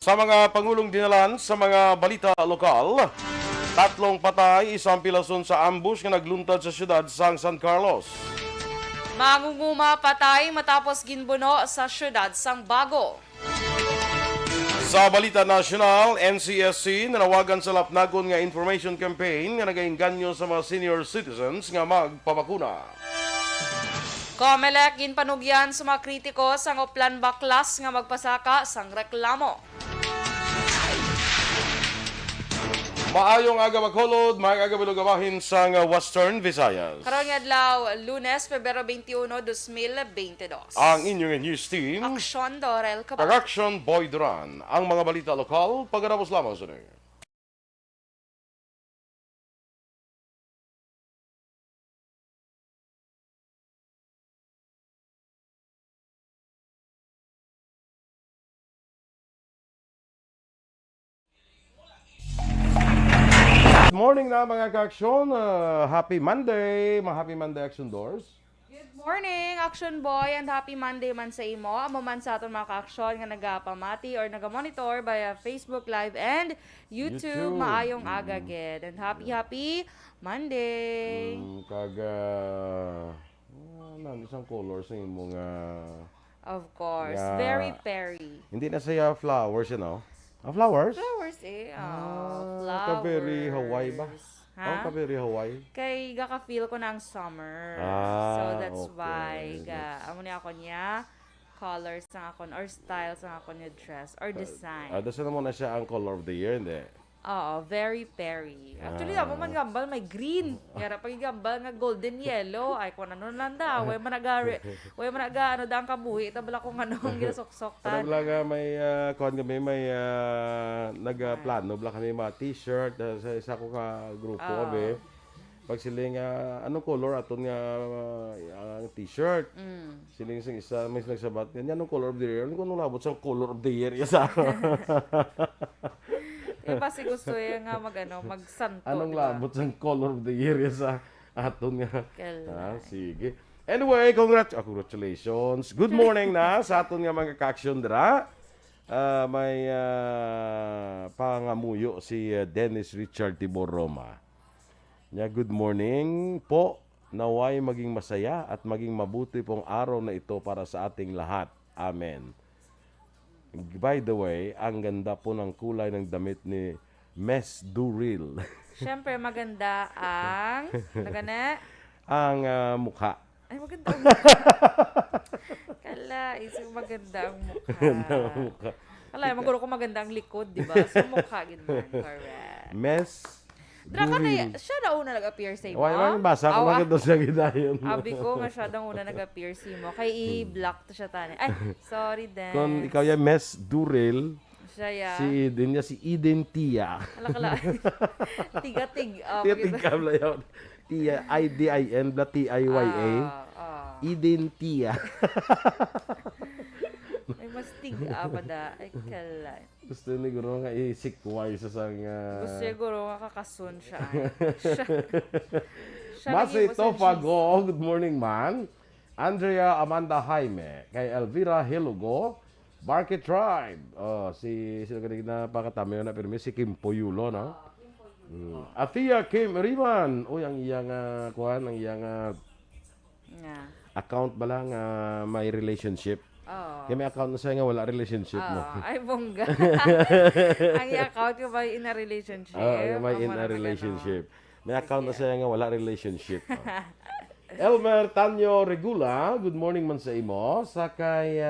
Sa mga pangulong dinalan sa mga balita lokal, tatlong patay, isang pilason sa ambush na nagluntad sa syudad sang San Carlos. Mangunguma patay matapos ginbuno sa syudad sang Bago. Sa balita nasyonal, NCSC nanawagan sa lapnagon nga information campaign nga nagainganyo sa mga senior citizens nga magpabakuna. Comelec ginpanugyan sa mga kritiko sang Oplan Baklas nga magpasaka sang reklamo. Maayong aga magholod, maayong aga bilugawahin sang Western Visayas. Karon nga adlaw, Lunes, Pebrero 21, 2022. Ang inyong news team, Aksyon Dorel Kapag. Production Boy Duran. Ang mga balita lokal, pagkatapos lamang sa nyo. Good morning na mga ka-aksyon. Happy Monday. Happy Monday Action Doors. Good morning, Action Boy, and happy Monday man sa imo. Amo man sa aton mga ka-aksyon nga nagapamati or nagamonitor via Facebook Live and YouTube. Maayong aga gid. And happy Monday. Isang colors ng mga... Of course, Yeah. very Perry. Hindi na siya flowers, you know. Flowers? Flowers eh. Flowers. Kaberi Hawaii ba? Ha? Kaberi Hawaii. Kay gaka-feel ko ng summer. So that's okay. why amo ni ako niya colors ng akon or styles ng akon niya dress or design. Dasa na muna siya ang color of the year, hindi? Oo, very Perry. Actually, amo man gambal may green. Yara pag gambal nga golden yellow. Ay kung ano lang da, way man naga ano dang kabuhi tabla kung ano ang ginasuksoktan. Parang lang may kuan kami may nagplano bla kami mga t-shirt sa isa ko ka grupo kami. Pag sila nga anong color aton nga t-shirt. Siling sing isa may nagsabat nga anong color of the year. Ano ko nung labot sa color of the year yasa. Iba si gusto nga magsanto. Anong diba? labot sa color of the year yasa aton nga. Kailan. Sige. Anyway, congratulations. Good morning na sa aton nga mga ka-aksyon dira. May pangamuyo si Dennis Richard Tibor Roma. Good morning po. Naway maging masaya at maging mabuti pong araw na ito para sa ating lahat. Amen. By the way, ang ganda po ng kulay ng damit ni Mes Duril. Siyempre, maganda ang... Nagana? Ang mukha. Ay, maganda ang mukha. Kala, isip maganda ang mukha. Kala, maguro ko maganda ang likod, di ba? So, mukha, gano'n. Correct. Mes Draka Duril. na, siya na una nag-appear sa imo. Why man basa ko lang ito sa gidayon. Abi ko, masyadong una nag-appear sa imo. Kay i-block to siya tani. Ay, sorry, Dan. Kung ikaw yan, Mes Duril, Siya ya. si Eden Tia. Alakala. Tiga-tig. Tia kabla yun. Tia, I-D-I-N, bla T-I-Y-A. Eden Tia. Ay, mas tiga pa da. Ay, kala. Gusto ni Guro nga isikway sa sang... Gusto siguro makakasun siya. Masi naging Tofago, good morning man. Andrea Amanda Jaime, kay Elvira Hilugo, Barket Tribe. Sino kanina pakatami na pero si Kim Poyulo, no? Atia Kim Riman. Uy, ang iyang kuhan, ang iyang account ba lang may relationship. Kaya may account na siya nga wala relationship mo. Ay, bongga. Ang i-account ko ba in a relationship? May in a relationship. May account na siya nga wala relationship. Elmer Tanyo Regula, good morning man sa imo. Sa kay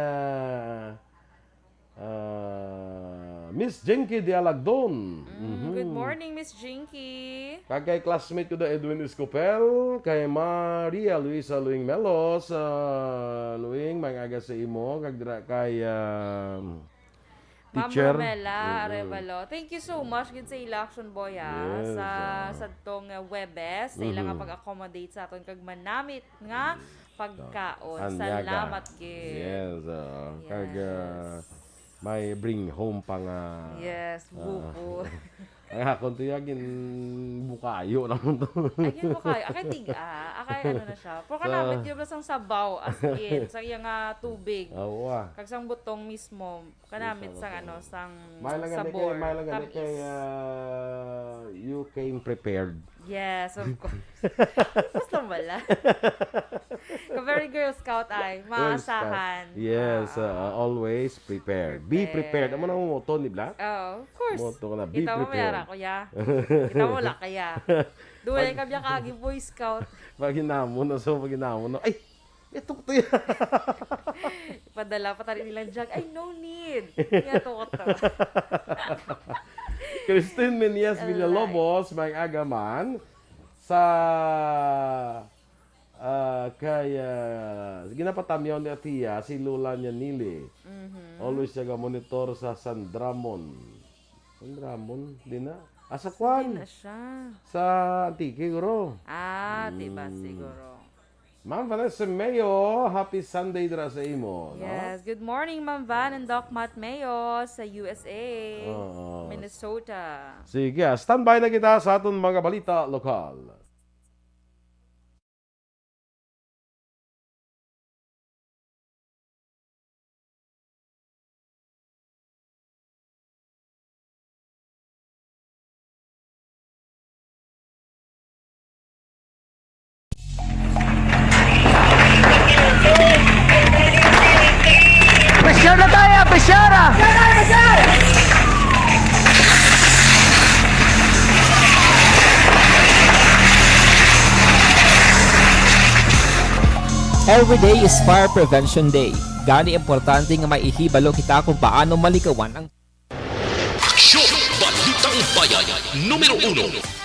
Miss Jinky de Alagdon. Good morning, Miss Jinky. Kay classmate ko da Edwin Escopel, kay Maria Luisa Luing Melos, Luing mangaga sa imo, kay teacher. Ma'am Romela Arevalo. Thank you so much gid sa election boy Yes, sa tong Webes sa ilang nga pag-accommodate sa aton kag manamit nga pagkaon. Salamat gid. Yes, kag may bring home pa nga Yes, buko. Ay hakon tiyagin bukayo naman to. Ayun mo kayo. Akay tiga. Akay ano na siya. Pero kanamit yung basang sabaw. As in. Sa iya nga tubig. Awa. Kagsang butong mismo. Kanamit sang ano. Sang Sabor. sabor. May lang Tamis. kay you came prepared. Yes, of course. Basta wala. Very Girl Scout ay. Maasahan. Yes, always prepared. Be prepared. Amo na mo to ni Bla? Oh, of course. Moto ka na, be Kita mo prepared. mayara ko ya. Kita mo la kaya. Duway ka biya kaagi Boy Scout. Pag hinamon na pag hinamon na, ay, ito ko to yan. Padala pa tayo nilang jug. Ay, no need. Kaya to ko to. Christine Menias Villalobos, may agaman sa ginapatamyaw ni Atia, si Lula niya Nili. Always siya monitor sa San Ramon. San Ramon? Di na? Sa Hindi Kwan? na siya. Sa Antique, guro. Diba siguro. Ma'am Vanessa Mayo, happy Sunday dira sa imo. No? Yes. Good morning, Ma'am Van and Doc Matt Mayo sa USA. Oo. Minnesota. Sige, standby na kita sa aton mga balita lokal. Presyar na tayo, presyara! Every day is Fire Prevention Day. Gani importante nga maihibalo kita kung paano malikawan ang Aksyon! Balitang Bayan, numero 1.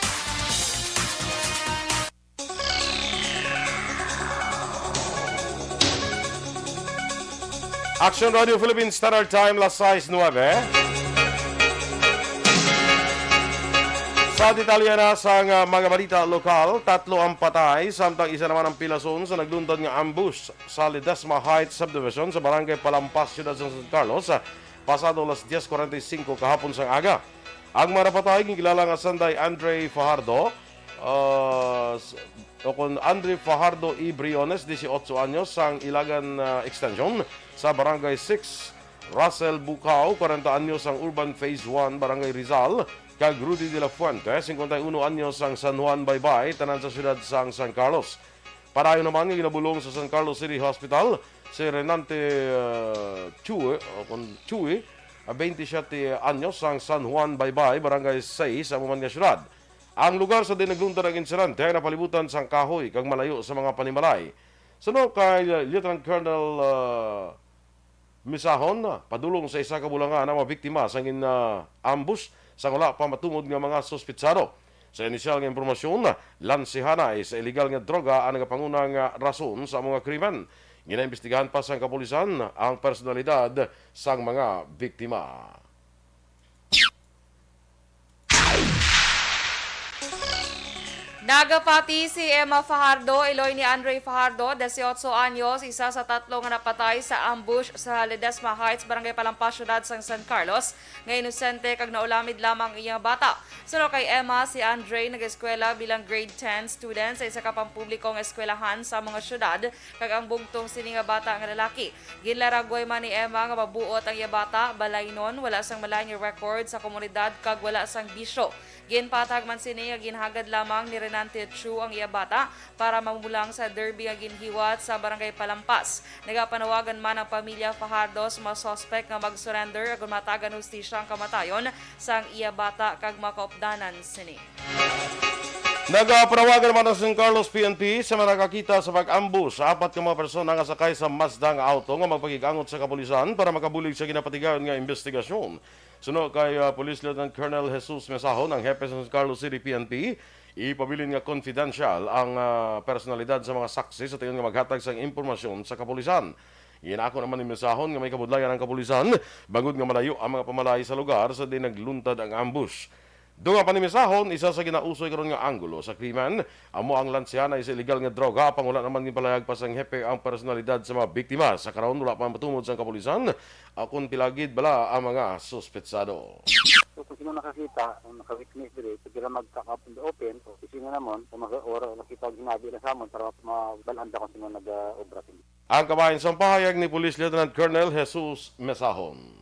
Action Radio Philippines Standard Time, las 6:09. Sa detalye na sa mga balita lokal, 3 ang patay, samtang isa naman ang pilason sa nagluntad nga ambush sa Ledesma Heights Subdivision sa Barangay Palampas, Ciudad San Carlos, pasado las 10:45 kahapon sang aga. Ang mga napatay, kilala nga Sanday Andre Fajardo, Andre Fajardo E. Briones, 18 anyos, sang Ilagan Extension sa Barangay 6. Russell Bucao, 40 anyos, ang Urban Phase 1, Barangay Rizal. Kag Rudy de la Fuente, 51 anyos, ang San Juan Baybay, tanan sa siyudad sang San Carlos. Parayo naman yung ginabulong sa San Carlos City Hospital, si Renante Chue, 27 anyos, ang San Juan Baybay, Barangay 6, sa Mumania Siyudad. Ang lugar sa dinagluntad ng insidente ay napalibutan sang kahoy kag malayo sa mga panimalay. Sunod kay Lieutenant Colonel Misahon, padulong sa isa ka bulangan ang mga biktima sa ambush sa wala pa matungod nga mga suspitsado. Sa inisyal nga impormasyon, lansihanay sa illegal nga droga ang nagapangunang rason sa mga krimen. Ginaimbestigahan pa sa kapulisan ang personalidad sa mga biktima. Nagapati si Emma Fajardo, Eloy ni Andre Fajardo, 18 anyos, isa sa 3 nga napatay sa ambush sa Ledesma Heights, Barangay Palampas, Ciudad San Carlos. Nga inosente kag naulamid lamang iyang bata. Sunod kay Emma, si Andre nag-eskwela bilang grade 10 student sa isa ka pampublikong eskwelahan sa mga syudad, kag ang bugtong sini nga bata nga lalaki. Ginlaragway man ni Emma nga mabuot ang iya bata, balay nun, wala sang malaking record sa komunidad kag wala sang bisyo. Ginpatag man sini nga ginhagad lamang ni Renante Chu ang iya bata para mamulang sa derby nga ginhiwat sa Barangay Palampas. Nagapanawagan man ang pamilya Fajardo sa mga suspect nga mag-surrender agon matagan hustisya ang kamatayon sang iya bata kag makaupdanan sini. Nagapanawagan naman ang San Carlos PNP sa mga nakakita sa pag-ambush sa 4 ka mga persona nga sakay sa Mazda nga auto nga magpagigangot sa kapulisan para makabulig sa ginapatigayon nga investigasyon. Sunod kay Police Lieutenant Colonel Jesus Mesahon, ang hepe sa San Carlos City PNP, ipabilin nga confidential ang personalidad sa mga saksi sa tingin nga maghatag sa impormasyon sa kapulisan. Ginako naman ni Mesahon nga may kabudlayan ang kapulisan bangod nga malayo ang mga pamalay sa lugar sa di nagluntad ang ambush. Dunga pa ni Mesahon, isa sa ginausoy karon nga anggulo sa krimen, amo ang lansiana sa illegal nga droga, pangula naman gipalayag pa sang hepe ang personalidad sa mga biktima. Sa karon wala pa matungod sa kapulisan, akon pilagid bala ang mga suspetsado. sino nakakita, naka-witness diri, pagkira mag-up in the open, o sino naman, kung mag-ora, nakita ang ginabi na sa amon, para mabalanda kung sino nag-obra. Ang kabayan sa pahayag ni Police Lieutenant Colonel Jesus Mesahon.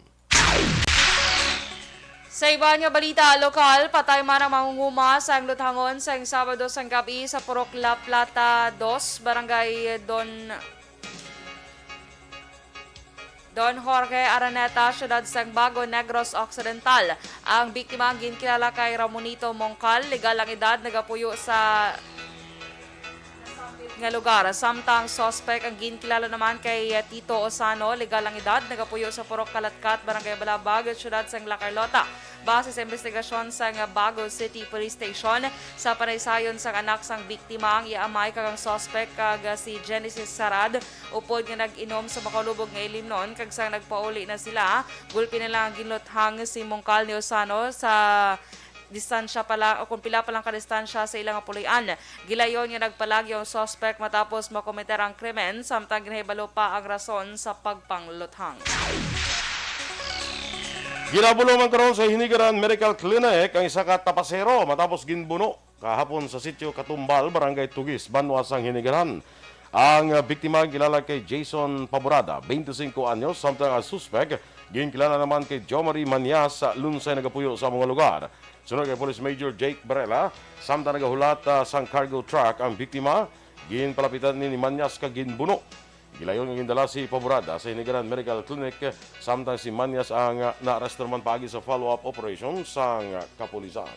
Sa iba nga balita lokal, patay man ang mangunguma sa Luthangon sa Sabado sang gabi sa Purok La Plata 2, Barangay Don Jorge Araneta, Syudad sang Bago Negros Occidental. Ang biktima ang ginkilala kay Ramonito Mongcal, legal ang edad, nagapuyo sa nga lugar. Samtang suspect ang ginkilala naman kay Tito Osano, legal ang edad, nagapuyo sa Purok Kalatkat, Barangay Balabag, Syudad sang La Carlota. Base sa investigasyon sa Bago City Police Station, sa panaysayon sa anak sang biktima, ang iamay kagang suspect kag si Genesis Sarad, upod nga nag-inom sa makalubog nga ilim noon, kag sang nagpauli na sila, gulpi nila ang ginluthang si Mongcal ni Osano sa distansya pala o kung pila pa lang kadistansya sa ilang pulian. Gilayon nga nagpalagi ang suspect matapos makometer ang krimen, samtang ginahibalo pa ang rason sa pagpangluthang. Ginabulo man karon sa Hinigaran Medical Clinic ang isa ka tapasero matapos ginbuno kahapon sa sitio Katumbal, Barangay Tugis, Banwasang Hinigaran. Ang biktima kilala kay Jason Paborada, 25 anyos, samtang ang suspect ginkilala naman kay Jo Marie Manyas sa lunsay nagapuyo sa mga lugar. Sunod kay Police Major Jake Barela, samtang nagahulat sang cargo truck ang biktima, ginpalapitan ni Manyas kag ginbuno. Gilayon nga gindala si Paborada sa Hinigaran Medical Clinic, samtang si Manyas ang naaresto naman paagi sa follow-up operation sang kapulisan.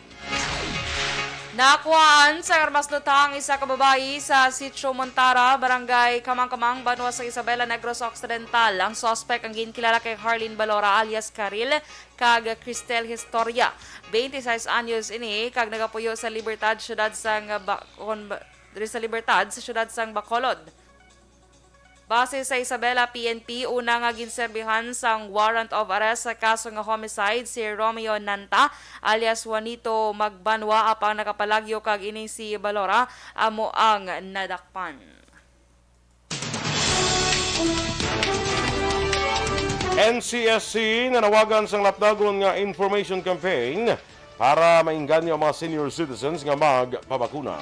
Nakuhaan sa armas lutang isa ka babae sa Sitio Montara, Barangay Kamang-Kamang, Banwa sa Isabela, Negros Occidental. Ang suspect ang ginkilala kay Harlene Balora alias Karil kag Cristel Historia. 26 anyos ini kag nagapuyo sa Libertad, Syudad sang Syudad sang Bacolod. Base sa Isabela PNP, una nga ginserbihan sang warrant of arrest sa kaso nga homicide si Romeo Nanta alias Juanito Magbanwa, apang nakapalagyo kag ini si Balora amo ang nadakpan. NCSC nanawagan sang lapdagon nga information campaign para mainganyo ang mga senior citizens nga magpabakuna.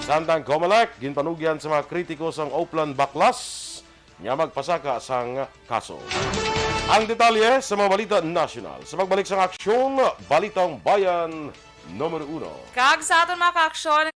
Samtang COMELEC, ginpanugyan sa mga kritiko sang Oplan Baklas nga magpasaka sang kaso. Ang detalye sa mga balita national sa pagbalik sang aksyon, Balitang Bayan numero 1. Kag sa aton mga kaaksyon,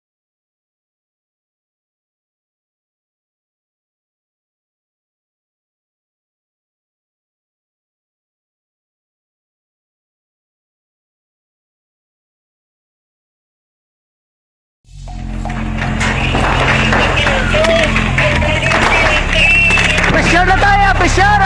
Pressure na tayo! Pressure!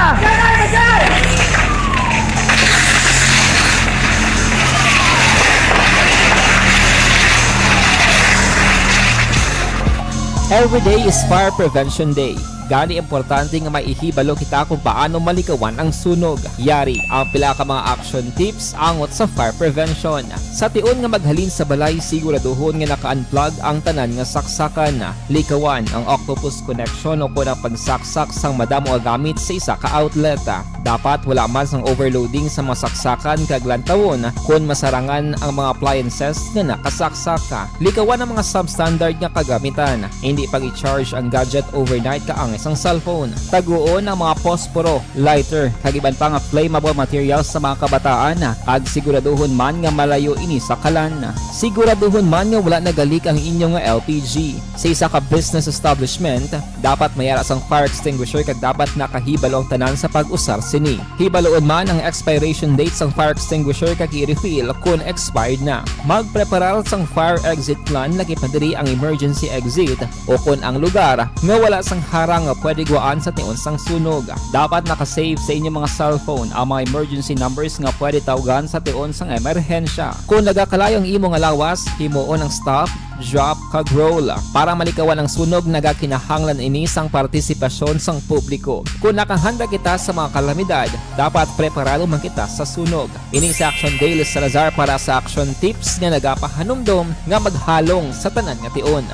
Every day is Fire Prevention Day. Gani importante nga maihibalo kita kung paano malikawan ang sunog. Yari ang pila ka mga action tips angot sa fire prevention. Sa tion nga maghalin sa balay, siguraduhon nga naka-unplug ang tanan nga saksakan. Likawan ang octopus connection o kung ang pagsaksak sang madamo nga gamit sa isa ka outlet. Dapat wala man sang overloading sa mga saksakan kag lantawon kung masarangan ang mga appliances nga nakasaksaka. Likawan ang mga substandard nga kagamitan. Hindi pag i-charge ang gadget overnight kaang isang cellphone. Taguon ang mga posporo, lighter, kag iban pa nga flammable materials sa mga kabataan. Ag siguraduhon man nga malayo ini sa kalan. Siguraduhon man nga wala nagalik ang inyong LPG. Sa isa ka business establishment, dapat mayara sang fire extinguisher kag dapat nakahibalo ang tanan sa pag-usar sini. Hibaloon man ang expiration date sang fire extinguisher kag i-refill kung expired na. Magpreparar sang fire exit plan lagi pa diri ang emergency exit o kung ang lugar nga wala sang harang nga pwede guaan sa tion sang sunog. Dapat nakasave sa inyong mga cellphone ang mga emergency numbers nga pwede tawagan sa tion sang emerhensya. Kung nagakalayo ang imong alawas, himuon ang stop, drop, kag roll. Para malikawan ang sunog, nagakinahanglan ini sang partisipasyon sang publiko. Kung nakahanda kita sa mga kalamidad, dapat preparado man kita sa sunog. Ini sa Action Daily Salazar para sa action tips nga nagapahanumdom nga maghalong sa tanan nga tion.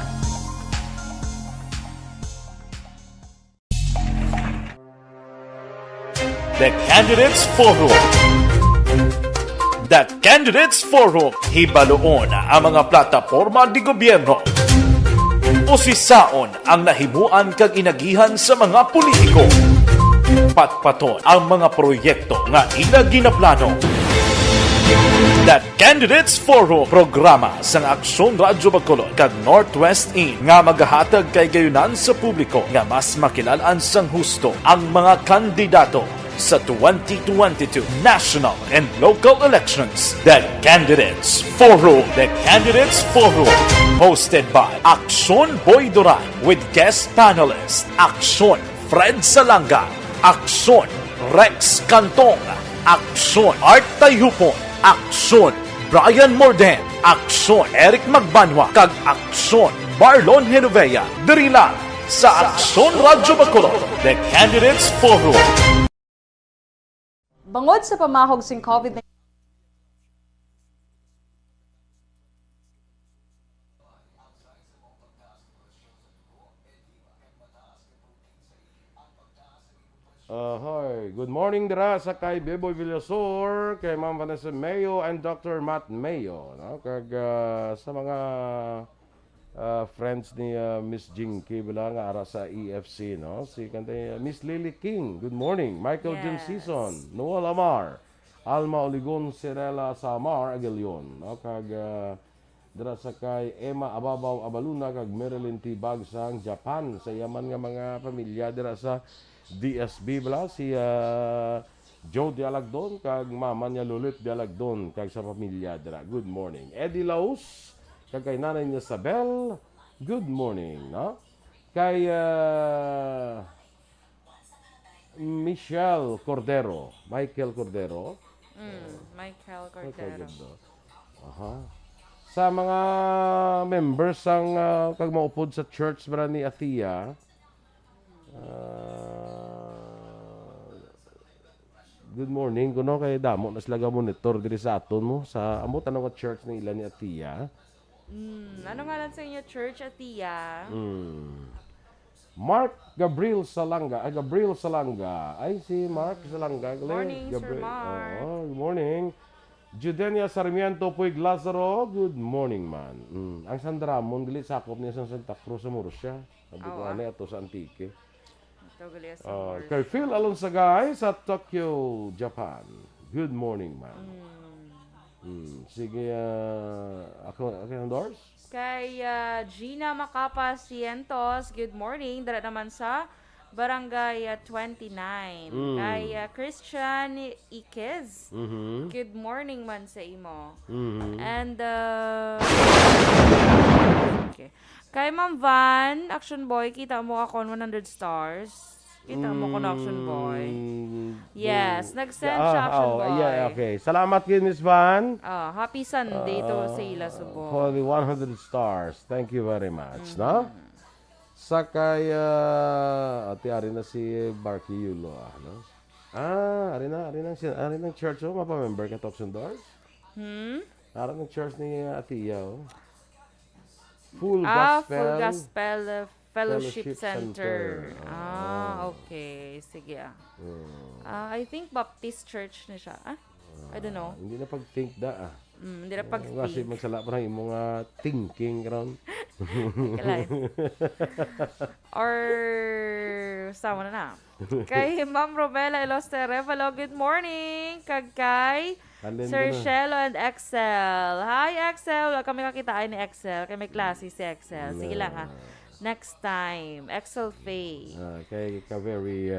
The Candidates Forum. The Candidates Forum. Hibaloon ang mga plataporma di gobyerno. Usisaon ang nahimuan kag inagihan sa mga politiko. Patpaton ang mga proyekto nga ila ginaplano. The Candidates Forum, programa sang Aksyon Radyo Bacolod kag Northwest In nga magahatag kay gayunan sa publiko nga mas makilalaan sang husto ang mga kandidato sa 2022 national and local elections. The Candidates Forum. The Candidates Forum. Hosted by Aksyon Boy Duran with guest panelist Aksyon Fred Salanga, Aksyon Rex Cantong, Aksyon Art Tayhupon, Aksyon Brian Morden, Aksyon Eric Magbanwa, kag Aksyon Marlon Genovea. Diri lang sa Aksyon Radyo Bacolod. The Candidates Forum. Bangod sa pamahog sing COVID-19, Hi, good morning dira sa kay Beboy Villasor, kay Ma'am Vanessa Mayo and Dr. Matt Mayo, no? Kag sa mga friends ni Miss Jinky bila nga ara sa EFC, no? Si kantay Miss Lily King, good morning. Michael Jim Season, Noel Amar, Alma Oligon Cirela Samar Aguilion, no? Kag dira sa kay Emma Ababaw Abaluna kag Marilyn T. Bagsang Japan, sa yaman nga mga pamilya dira sa DSB bala si Joe Dialagdon kag mama niya Lulit Dialagdon kag sa pamilya dira. Good morning. Eddie Laus kag kay nanay niya Sabel. Good morning, no? Kay Michael Cordero. Michael Cordero. Aha. Sa mga members ang kag maupod sa church bra ni Atia. Good morning kuno kay damo na sila ga monitor diri sa aton mo sa amo tanong nga church ni ila ni Atia. Ano nga lang sa inyo church, Atia? Mark Gabriel Salanga. Ay si Mark Salanga. Good morning, Sir Mark. Good morning. Judenia Sarmiento Puig Lazaro. Good morning, man. Ang Sandramon gali sakop niya sa Santa Cruz sa Murcia. Sabi ko ani ato sa Antique. Kay Phil Alonsagay sa Tokyo, Japan. Good morning, ma'am. Sige, ako endorse? Kay Gina Macapa Cientos, good morning. Dara naman sa Barangay 29. Kay Christian Iquez, good morning man sa imo. And, okay. Kay Ma'am Van, Action Boy, kita mo ako 100 stars. Kita mo ko na Action Boy. Yes, nag-send siya Action Boy. Yeah, okay. Salamat kay Miss Van. Happy Sunday to sa ila Subo. For the 100 stars. Thank you very much, no? Sa kay, ari na si Barky Yulo, no? Ari na church, mapamember ka to Action Doors? Ari na church ni Atia, Full Gospel Fellowship Center. Okay. Sige. I think Baptist Church na siya. I don't know. Hindi na pag-think da. Hindi na pag-think. Kasi magsala pa ng imong thinking karon. Or sama na. Kay Ma'am Romela Elostere, hello, good morning. Kay Sir Shelo and Excel. Hi, Excel. Wala kami kakitaan ni Excel. Kaya may klase si Excel. Sige lang ha. Next time. Excel Faye. Kay ka-very,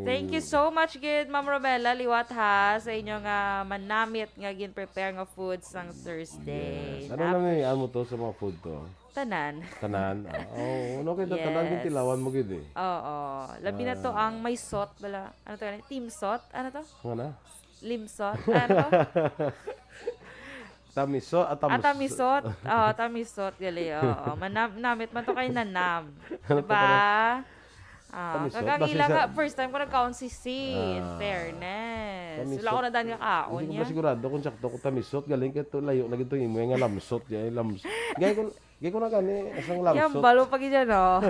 Thank you so much, good Ma'am Romela. Liwat ha sa inyong manamit nga gin-prepare nga food sang Thursday. Yes. Ano naman mo to sa mga food to? Tanan. Ano kayo tanan din tilawan mo gid eh. Oo. Labi na to ang may sot bala. Ano to? Team sot? Ano to? Ano? Limsot? Ano to? Tamisot at tamisot. Tamisot gali. Oo. Namit man to kay nanam. Diba? Kagangila ka. First time ko nag-count si Sin. Fairness. Wala ko na dahil nga kaon niya. Hindi ko niya. ba sigurado kung sakto ko tamisot. Galing ka ito. Layo na ito. Imo nga lamsot. Gaya ko na gani. Asang lamsot. Yan, balo pag dyan, no?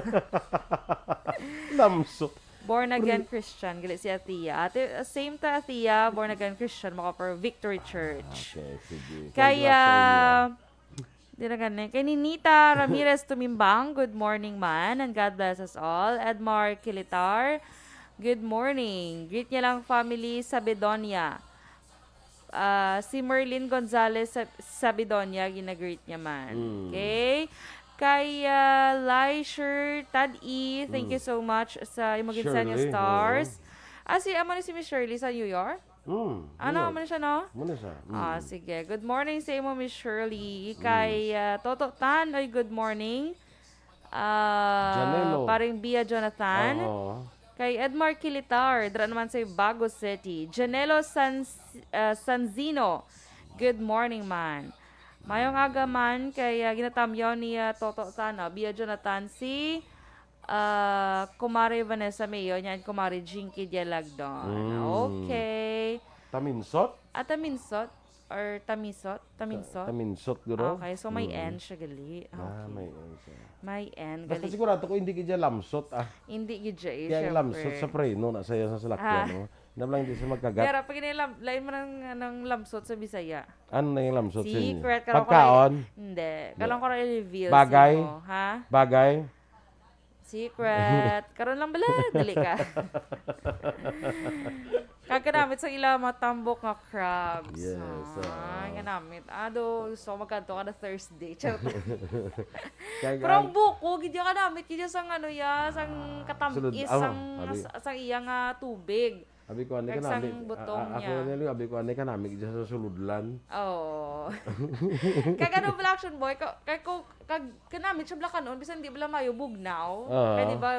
Lamsot. born again Christian, gali si Atia. Ate, same ta Atia, born again Christian, maka per Victory Church. Okay, sige. Kaya, Congrats di na ganun. Kay Ninita Ramirez Tumimbang, good morning man, and God bless us all. Edmar Kilitar, good morning. Greet niya lang family sa Bedonia. Si Merlin Gonzalez sa Bedonia, ginagreet niya man. Okay? Kay Leisure Tad-E, thank you so much sa imong ginsanya Shirley, stars. Amo ni si Miss Shirley sa New York? Ano, amo na siya, no? Muna siya. Sige. Good morning sa imo, Miss Shirley. Kay Toto Tan, oy, good morning. Janelo. Paring Bia Jonathan. Oo. Kay Edmar Kilitar, dra naman sa Bago City. Janelo Sanzino, good morning man. Mayong aga man, kay ginatamyaw ni Toto Sana, Bia Jonathan, si Kumari Vanessa Mayo, niyan Kumari Jinky Dialagdon. Okay. Taminsot? Taminsot? Or Tamisot? Taminsot? Taminsot, guro? Okay, so may N siya gali. Ah, Okay. may siya. May N Basta gali. sigurado ko hindi kidya lamsot Hindi gidya eh, Kaya syempre. lamsot sa preno na saya sa salakyan, no? Nabalang hindi siya magkagat. Pero pag lain mo ng lamsot sa Bisaya. Ano na yung lamsot sa inyo? Secret. Pagkaon? Hindi. Kalang ko rin reveal. Bagay? Sino, ha? Bagay? Secret. Karon lang bala. Dali ka. Kaganamit sa ila matambok nga crabs. Yes, Ganamit. Ado, gusto ko magkanto ka na Thursday. Charot. Kaya Pero ang buko, gidya ka namit. Gidya sang ano ya, sang Sulod. katamis, Abi. sang iya nga tubig. Abi ko ani ka Kagsang nami. butong Ako niya. nilo abi ko ani ka nami gidya sa suludlan. Oo. Kaya ganun pala action boy, kaya ko kanamit siya bala kanon, bisan di bala mayo bugnaw. Kaya di ba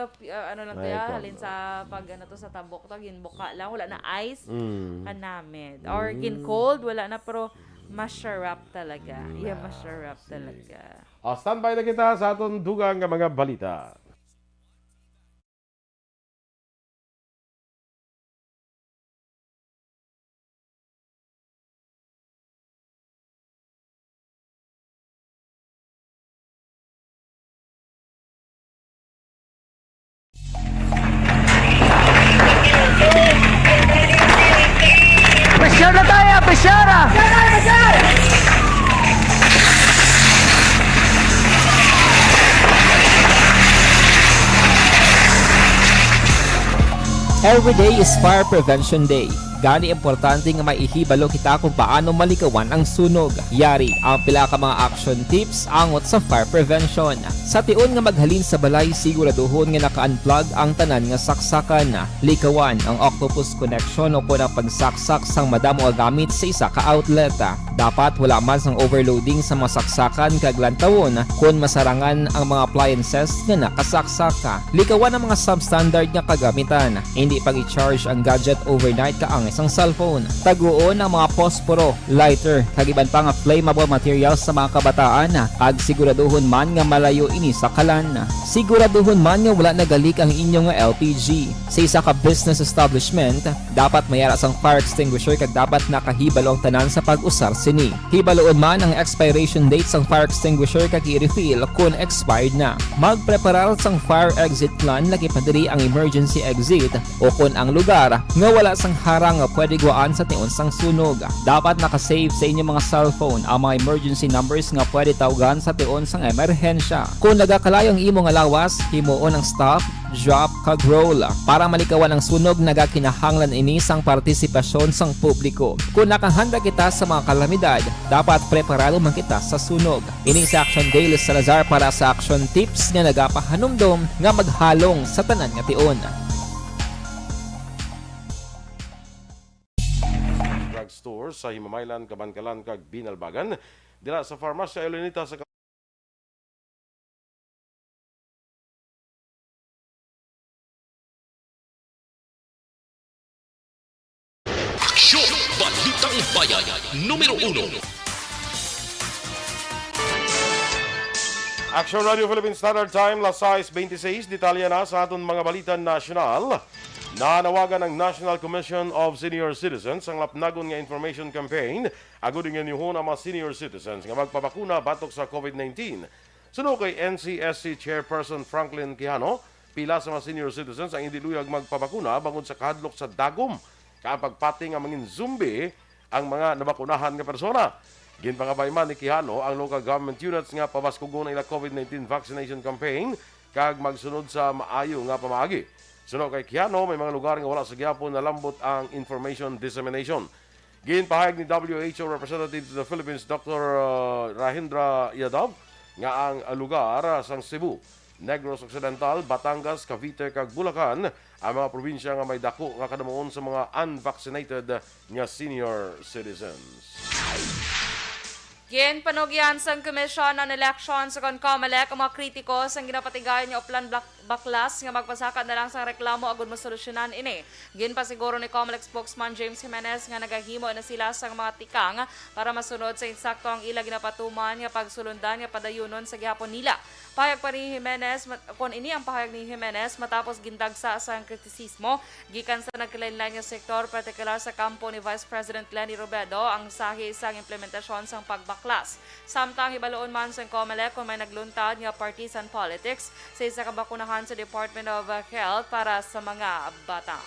ano lang to Ay, ya, ko. halin sa pag ano to sa tabok to, ginbuka lang, wala na ice, Mm. kanamit. Or gin cold, wala na, pero masharap talaga. Yeah, masharap talaga. Standby na kita sa aton dugang nga mga balita. Pressure na tayo, pressure na! Every day is Fire Prevention Day. Gani importante nga maihibalo kita kung paano malikawan ang sunog. Yari ang pila ka mga action tips angot sa fire prevention. Sa tion nga maghalin sa balay, siguraduhon nga naka-unplug ang tanan nga saksakan. Likawan ang octopus connection o kung ang pagsaksak sang madamo nga gamit sa isa ka outlet. Dapat wala man sang overloading sa mga saksakan kag lantawon kung masarangan ang mga appliances nga nakasaksaka. Likawan ang mga substandard nga kagamitan. Hindi pag i-charge ang gadget overnight kaang isang cellphone. Taguon ang mga posporo, lighter, kag iban pa nga flammable materials sa mga kabataan. Ag siguraduhon man nga malayo ini sa kalan. Siguraduhon man nga wala nagalik ang inyong LPG. Sa isa ka business establishment, dapat mayara sang fire extinguisher kag dapat nakahibalo ang tanan sa pag-usar sini. Hibaloon man ang expiration date sang fire extinguisher kag i-refill kung expired na. Magpreparar sang fire exit plan lagi pa diri ang emergency exit o kung ang lugar nga wala sang harang nga pwede guaan sa tion sang sunog. Dapat nakasave sa inyong mga cellphone ang mga emergency numbers nga pwede tawagan sa tion sang emerhensya. Kung nagakalayo ang imong alawas, himuon ang stop, drop, kag roll. Para malikawan ang sunog, nagakinahanglan ini sang partisipasyon sang publiko. Kung nakahanda kita sa mga kalamidad, dapat preparado man kita sa sunog. Ini sa Action Daily Salazar para sa action tips nga nagapahanumdom nga maghalong sa tanan nga tion. Drugstore sa Himamaylan, Kabankalan, kag Binalbagan. Dila sa Farmasya Elenita sa Aksyon! Balitang Bayan, numero 1. Action Radio Philippine Standard Time, las 6:26, detalya na sa aton mga balitan nasyonal. Nanawagan ng National Commission of Senior Citizens ang lapnagon nga information campaign aguding nga nihon ang mga senior citizens nga magpabakuna batok sa COVID-19. Suno kay NCSC Chairperson Franklin Quijano, Pila sa mga senior citizens ang hindi luyag magpabakuna bangod sa kahadlok sa dagom. Kaya pagpati nga mangin zombie ang mga nabakunahan nga persona. Ginpangabay man ni Quijano ang local government units nga pabaskugon ila COVID-19 vaccination campaign kag magsunod sa maayo nga pamaagi. Sunod kay Quijano, may mga lugar nga wala sa gyapon na lambot ang information dissemination. Ginpahayag ni WHO representative to the Philippines Dr. Rahindra Yadav nga ang lugar sang Cebu, Negros Occidental, Batangas, Cavite kag Bulacan ang mga probinsya nga may dako nga kadamuon sa mga unvaccinated nga senior citizens. Ginpanugyan sang Commission on Elections sa COMELEC ang mga kritiko sang ginapatigayon nga uplan baklas nga magpasaka na lang sang reklamo agud masolusyonan ini. Ginpasiguro ni COMELEC spokesman James Jimenez nga nagahimo na sila sang mga tikang para masunod sa insakto ang ila ginapatuman nga pagsulundan nga padayunon sa gihapon nila. Pahayag pa ni Jimenez, kung ini ang pahayag ni Jimenez matapos gindagsa sa kritisismo gikan sa nagkalain-lain nga sektor, partikular sa kampo ni Vice President Leni Robredo ang sahi sang implementasyon sang pagbaklas. Samtang ibaloon man sa COMELEC kung may nagluntad nga partisan politics sa isa ka bakunahan sa Department of Health para sa mga bata.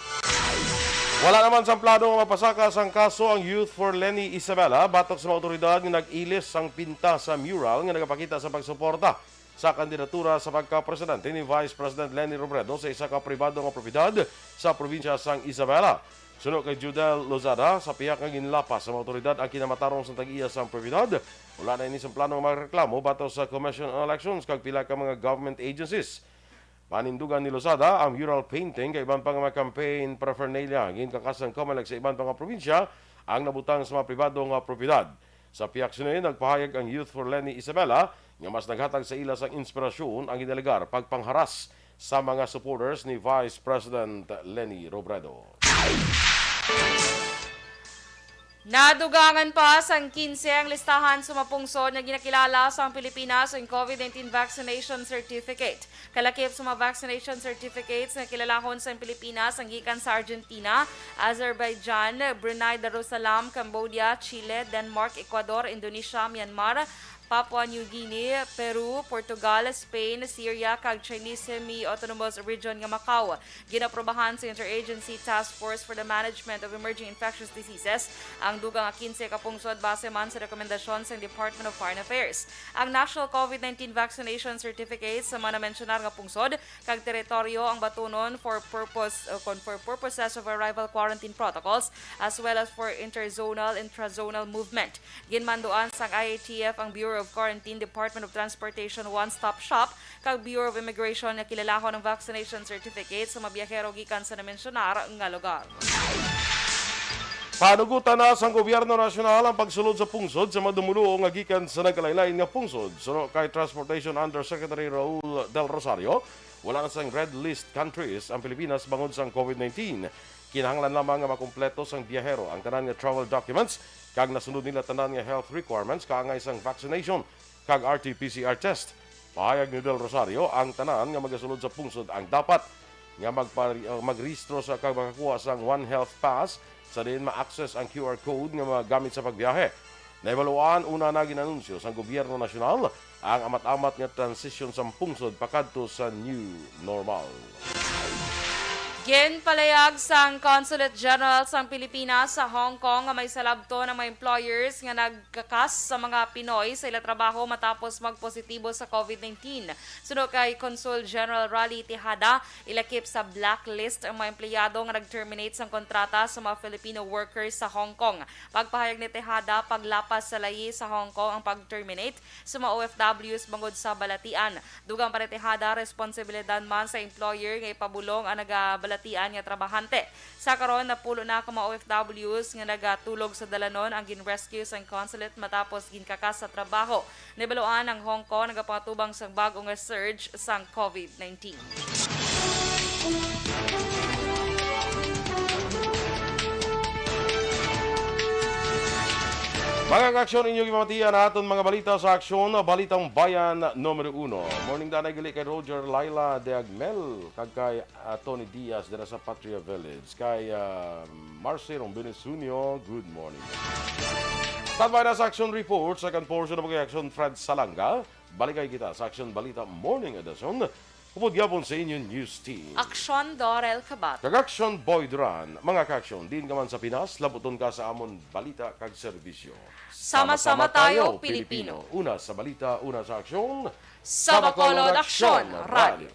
Wala naman sa plano nga mapasaka sang kaso ang Youth for Leni Isabela batok sa mga otoridad nga nag-ilis sang pinta sa mural nga nagapakita sa pagsuporta sa kandidatura sa pagka-presidente ni Vice President Leni Robredo sa isa ka pribado nga propiedad sa probinsya sang Isabela. Sunod kay Judel Lozada, sa piyak nga ginlapas sa mga otoridad ang kinamatarong sa tag-iya sang propiedad. Wala na ini sa plano nga magreklamo batok sa Commission on Elections kag pila ka mga government agencies. Panindugan ni Lozada ang mural painting kay iban pa nga campaign paraphernalia ginkakasang COMELEC sa iban pa nga probinsya ang nabutang sa mga pribado nga propiedad. Sa piyak sinin, nagpahayag ang Youth for Leni Isabela nga mas naghatag sa ila sang inspirasyon ang ginalegar pagpangharas sa mga supporters ni Vice President Leni Robredo. Nadugangan pa sang 15 ang listahan sa mapungsod na ginakilala sa Pilipinas ang COVID-19 vaccination certificate. Kalakip sa mga vaccination certificates na kilalahon sa Pilipinas ang gikan sa Argentina, Azerbaijan, Brunei Darussalam, Cambodia, Chile, Denmark, Ecuador, Indonesia, Myanmar, Papua New Guinea, Peru, Portugal, Spain, Syria, kag Chinese Semi-Autonomous Region nga Macau. Ginaprobahan sa Interagency Task Force for the Management of Emerging Infectious Diseases ang dugang 15 kapungsod base man sa rekomendasyon sa Department of Foreign Affairs. Ang National COVID-19 Vaccination Certificate sa mga mencionar nga pungsod kag teritoryo ang batunon for purposes of arrival quarantine protocols as well as for interzonal, intrazonal movement. Ginmanduan sang IATF ang Bureau of Quarantine, Department of Transportation One-Stop Shop kag Bureau of Immigration nga kilalahon ng vaccination certificate sa mga biyahero gikan sa namensyonara nga lugar. Panugutan na sang gobyerno nasyonal ang pagsulod sa pungsod sa madumulo nga gikan sa nagkalain-lain nga pungsod. Suno kay Transportation Undersecretary Raul Del Rosario, wala na sang red list countries ang Pilipinas bangod sang COVID-19. Kinahanglan lamang nga makumpleto sang biyahero ang tanan nga travel documents kag nasunod nila tanan nga health requirements kaangay sang vaccination kag RT-PCR test. Pahayag ni Del Rosario ang tanan nga magasulod sa pungsod ang dapat nga magrehistro sa kag makakuha sang One Health Pass sa din ma-access ang QR code nga magamit sa pagbiyahe. Naibaluan una na ginanunsyo sa gobyerno nasyonal ang amat-amat nga transition sa pungsod pakadto sa new normal. Ginpalayag sang Consulate General sang Pilipinas sa Hong Kong nga may salabto ng mga employers nga nagkakas sa mga Pinoy sa ila trabaho matapos magpositibo sa COVID-19. Sunod kay Consul General Raleigh Tejada, ilakip sa blacklist ang mga empleyado nga nag-terminate sang kontrata sa mga Filipino workers sa Hong Kong. Pagpahayag ni Tejada, paglapas sa layi sa Hong Kong ang pag-terminate sa mga OFWs bangod sa balatian. Dugang pa ni Tejada, responsibilidad man sa employer nga ipabulong ang nagabalatian nga trabahante. Sa karon napulo na ka mga OFWs nga nagatulog sa dalanon ang gin-rescue sa consulate matapos ginkakas sa trabaho. Nibaluan ang Hong Kong nagapatubang sa bagong surge sang COVID-19. Mga aksyon inyong ipamatiyan aton mga balita sa aksyon Balitang Bayan numero 1. Morning danay gali kay Roger Laila de Agmel kag kay Tony Diaz dira sa Patria Village. Kay Marcelo Benesunio, good morning. Standby na sa action report, second portion ng mga action Fred Salanga. Balikay kita sa action Balita Morning Edition. Hupod gabon sa inyong news team. Aksyon Dorel Kabat. Kag-action Boy Duran, mga ka-action, din ka man sa Pinas, labuton ka sa amon balita kag serbisyo. Sama-sama tayo, Pilipino. Una sa balita, una sa aksyon. Sa Bacolod Aksyon Radio.